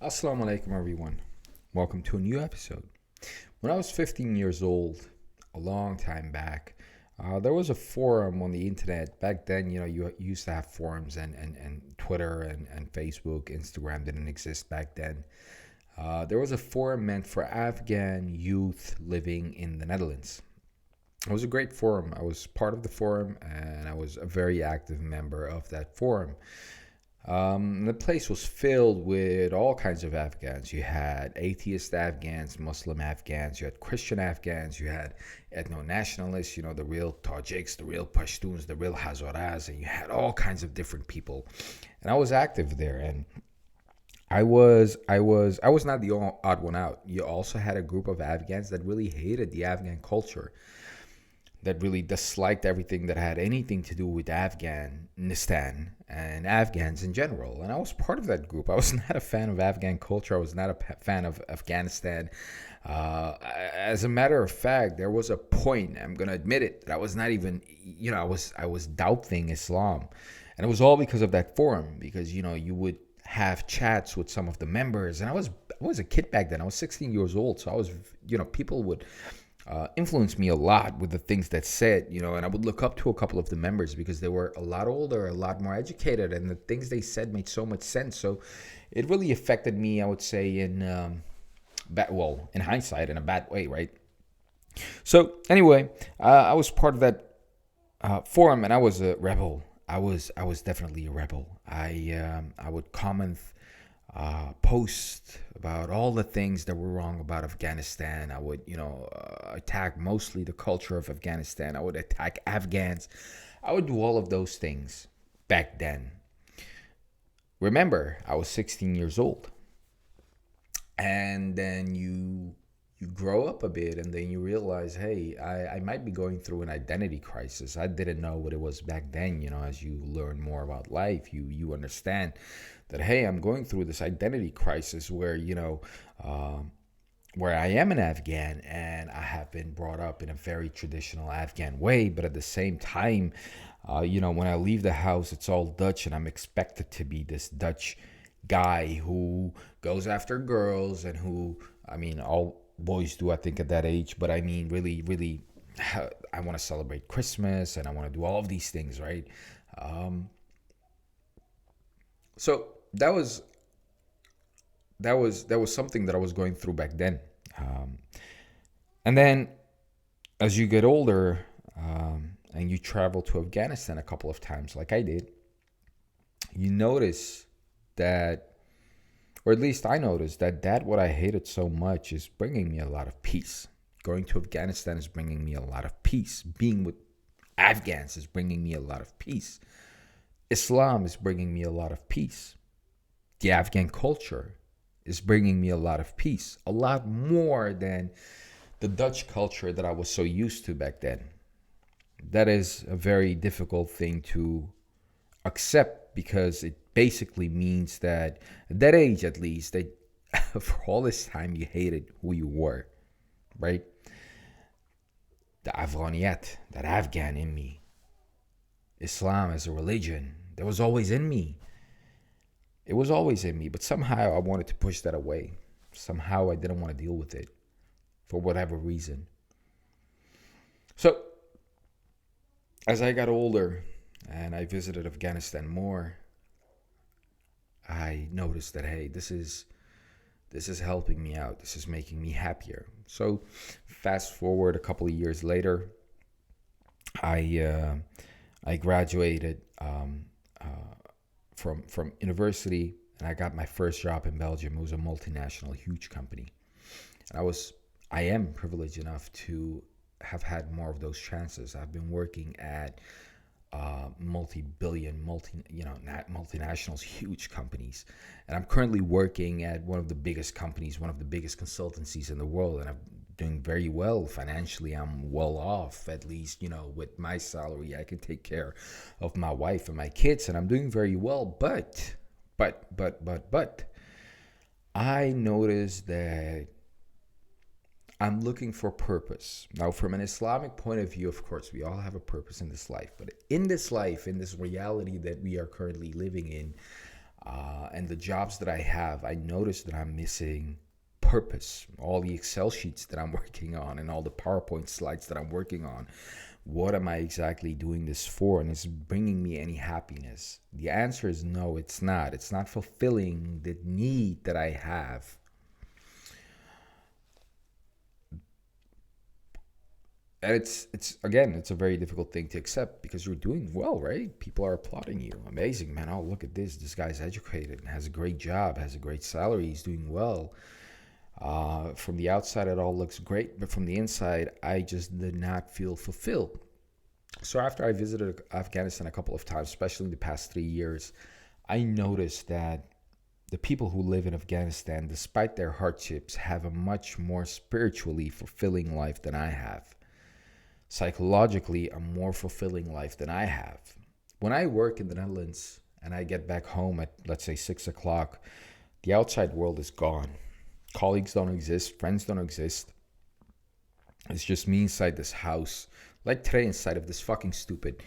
Assalamu alaikum, everyone. Welcome to a new episode. When I was 15 years old, a long time back, there was a forum on the internet. Back then, you used to have forums and Twitter and Facebook, Instagram didn't exist back then. There was a forum meant for Afghan youth living in the Netherlands. It was a great forum. I was part of the forum and I was a very active member of that forum. The place was filled with all kinds of Afghans. You had atheist Afghans, Muslim Afghans, you had Christian Afghans, you had ethno nationalists, the real Tajiks, the real Pashtuns, the real Hazaras, and you had all kinds of different people. And I was active there, and I was not the odd one out. You also had a group of Afghans that really hated the Afghan culture, that really disliked everything that had anything to do with Afghanistan and Afghans in general. And I was part of that group. I was not a fan of Afghan culture. I was not a fan of Afghanistan. As a matter of fact, there was a point, I'm going to admit it, that I was not even, I was doubting Islam. And it was all because of that forum, because, you would have chats with some of the members. And I was a kid back then. I was 16 years old. So I was, people would influenced me a lot with the things that said, and I would look up to a couple of the members because they were a lot older, a lot more educated, and the things they said made so much sense. So it really affected me, I would say, in hindsight, in a bad way, right? So anyway, I was part of that forum, and I was a rebel. I was definitely a rebel. I would comment, post about all the things that were wrong about Afghanistan. I would, attack mostly the culture of Afghanistan. I would attack Afghans. I would do all of those things back then. Remember, I was 16 years old. And then you grow up a bit and then you realize, hey, I might be going through an identity crisis. I didn't know what it was back then. As you learn more about life, you understand that, hey, I'm going through this identity crisis where, where I am an Afghan and I have been brought up in a very traditional Afghan way. But at the same time, when I leave the house, it's all Dutch and I'm expected to be this Dutch guy who goes after girls and who, all boys do, I think, at that age. But really, really, I want to celebrate Christmas and I want to do all of these things, right? So that was something that I was going through back then. Um, and then as you get older, and you travel to Afghanistan a couple of times, like I did, you notice that, or at least I noticed that what I hated so much is bringing me a lot of peace. Going to Afghanistan is bringing me a lot of peace. Being with Afghans is bringing me a lot of peace. Islam is bringing me a lot of peace. The Afghan culture is bringing me a lot of peace, a lot more than the Dutch culture that I was so used to back then. That is a very difficult thing to accept because it basically means that at that age, at least, that for all this time you hated who you were, right? The Afghaniyat, that Afghan in me, Islam as a religion, that was always in me. It was always in me, but somehow I wanted to push that away. Somehow I didn't want to deal with it for whatever reason. So as I got older and I visited Afghanistan more, I noticed that, hey, this is helping me out. This is making me happier. So fast forward a couple of years later, I I graduated from university and I got my first job in Belgium. It was a multinational, huge company. And I am privileged enough to have had more of those chances. I've been working at multi-billion, multinationals, huge companies, and I'm currently working at one of the biggest companies, one of the biggest consultancies in the world, and I'm doing very well financially. I'm well off, at least, with my salary. I can take care of my wife and my kids, and I'm doing very well. But, I noticed that I'm looking for purpose. Now, from an Islamic point of view, of course, we all have a purpose in this life. But in this life, in this reality that we are currently living in, And the jobs that I have, I notice that I'm missing purpose. All the Excel sheets that I'm working on and all the PowerPoint slides that I'm working on. What am I exactly doing this for? And is it bringing me any happiness? The answer is no, it's not. It's not fulfilling the need that I have. And it's a very difficult thing to accept because you're doing well, right? People are applauding you. Amazing, man. Oh, look at this. This guy's educated and has a great job, has a great salary. He's doing well. From the outside, it all looks great, but from the inside, I just did not feel fulfilled. So after I visited Afghanistan a couple of times, especially in the past 3 years, I noticed that the people who live in Afghanistan, despite their hardships, have a much more spiritually fulfilling life than I have. Psychologically, a more fulfilling life than I have. When I work in the Netherlands and I get back home at, let's say, 6 o'clock, the outside world is gone. Colleagues don't exist, friends don't exist. It's just me inside this house, like today inside of this fucking stupid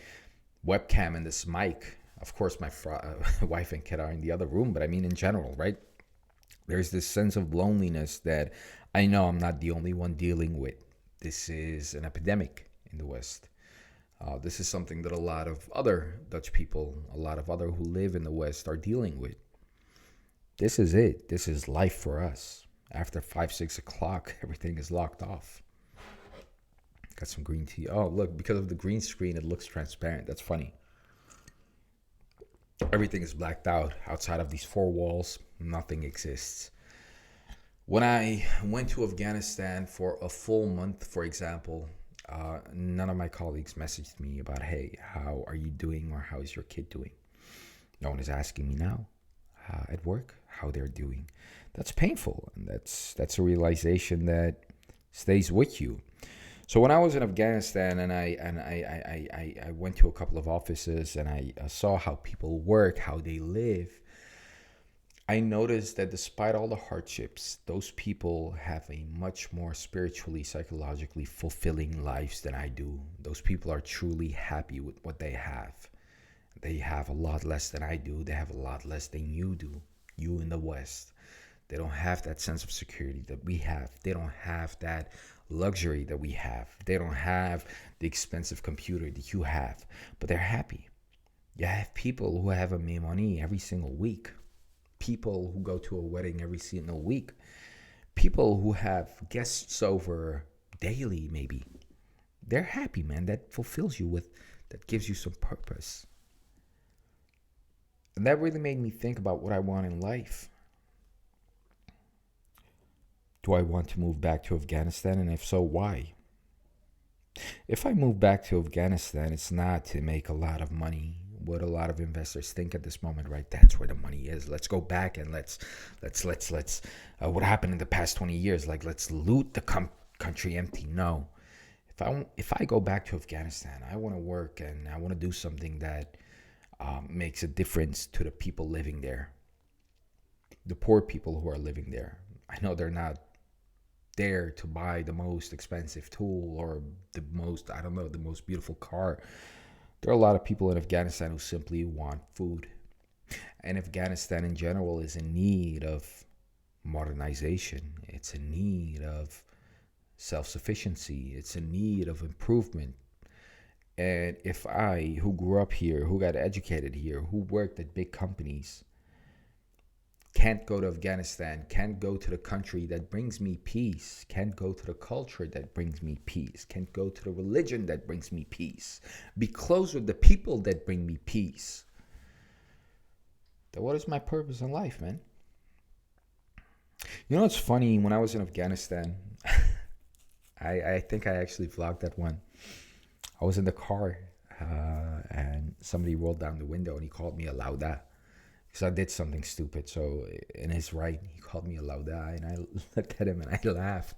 webcam and this mic. Of course, my wife and kid are in the other room, but I mean in general, right? There's this sense of loneliness that I know I'm not the only one dealing with. This is an epidemic in the West. This is something that a lot of other Dutch people, a lot of other who live in the West are dealing with. This is it. This is life for us. After 5, 6 o'clock, everything is locked off. Got some green tea. Oh, look, because of the green screen, it looks transparent. That's funny. Everything is blacked out. Outside of these four walls, nothing exists. When I went to Afghanistan for a full month, for example, none of my colleagues messaged me about, hey, how are you doing or how is your kid doing? No one is asking me now at work how they're doing. That's painful, and that's a realization that stays with you. So when I was in Afghanistan and I went to a couple of offices and I saw how people work, how they live, I noticed that despite all the hardships, those people have a much more spiritually, psychologically fulfilling lives than I do. Those people are truly happy with what they have. They have a lot less than I do. They have a lot less than you do, you in the West. They don't have that sense of security that we have. They don't have that luxury that we have. They don't have the expensive computer that you have, but they're happy. You have people who have a money every single week. People who go to a wedding every single week. People who have guests over daily, maybe. They're happy, man. That fulfills you that gives you some purpose. And that really made me think about what I want in life. Do I want to move back to Afghanistan? And if so, why? If I move back to Afghanistan, it's not to make a lot of money. What a lot of investors think at this moment, right? That's where the money is. Let's go back and let's what happened in the past 20 years? Like, let's loot the country empty. No. If I go back to Afghanistan, I want to work and I want to do something that makes a difference to the people living there. The poor people who are living there. I know they're not there to buy the most expensive tool or the most beautiful car. There are a lot of people in Afghanistan who simply want food. And Afghanistan in general is in need of modernization. It's in need of self-sufficiency. It's in need of improvement. And if I, who grew up here, who got educated here, who worked at big companies, can't go to Afghanistan, can't go to the country that brings me peace, can't go to the culture that brings me peace, can't go to the religion that brings me peace, be close with the people that bring me peace, then what is my purpose in life, man? You know, it's funny, when I was in Afghanistan, I think I actually vlogged that one. I was in the car and somebody rolled down the window and he called me a lauda. Because I did something stupid. So in his right, he called me a lauda, and I looked at him and I laughed.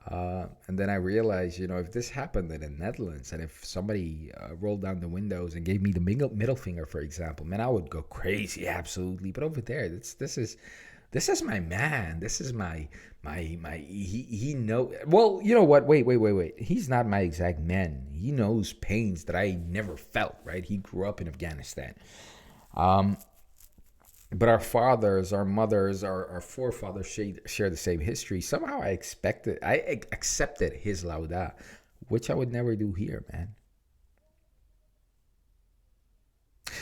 And then I realized, if this happened in the Netherlands, and if somebody rolled down the windows and gave me the middle finger, for example, man, I would go crazy, absolutely. But over there, this is my man. This is my he know. Well, you know what? Wait. He's not my exact man. He knows pains that I never felt. Right? He grew up in Afghanistan. But our fathers, our mothers, our forefathers share the same history. Somehow I accepted his lauda, which I would never do here, man.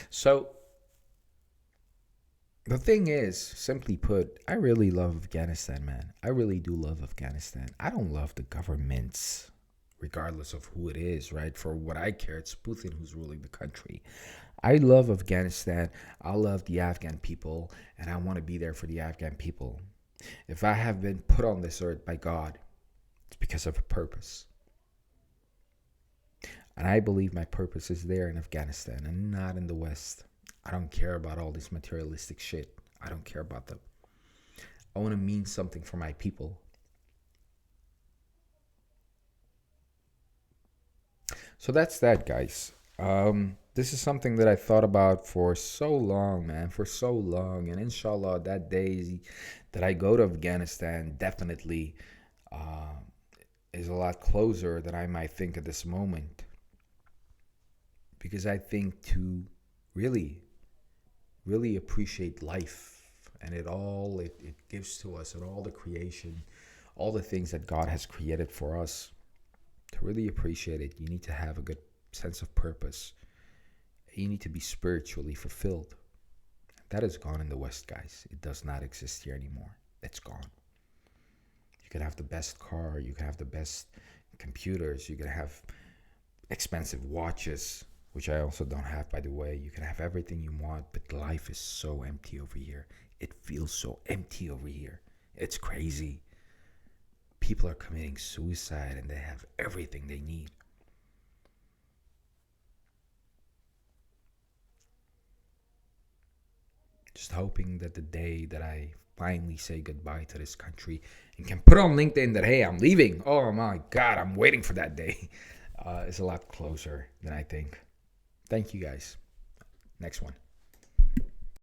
So the thing is, simply put, I really love Afghanistan, man. I really do love Afghanistan. I don't love the governments, regardless of who it is, right? For what I care, it's Putin who's ruling the country. I love Afghanistan. I love the Afghan people, and I want to be there for the Afghan people. If I have been put on this earth by God, it's because of a purpose. And I believe my purpose is there in Afghanistan and not in the West. I don't care about all this materialistic shit. I don't care about them. I want to mean something for my people. So that's that, guys. This is something that I thought about for so long, man, for so long. And inshallah, that day that I go to Afghanistan definitely uh, is a lot closer than I might think at this moment. Because I think to really, really appreciate life and it gives to us and all the creation, all the things that God has created for us. To really appreciate it, you need to have a good sense of purpose. You need to be spiritually fulfilled. That is gone in the West, guys. It does not exist here anymore. It's gone. You can have the best car, you can have the best computers, you can have expensive watches, which I also don't have, by the way. You can have everything you want, but life is so empty over here. It feels so empty over here. It's crazy. People are committing suicide and they have everything they need. Just hoping that the day that I finally say goodbye to this country and can put on LinkedIn that, hey, I'm leaving. Oh my God, I'm waiting for that day. Is a lot closer than I think. Thank you guys. Next one.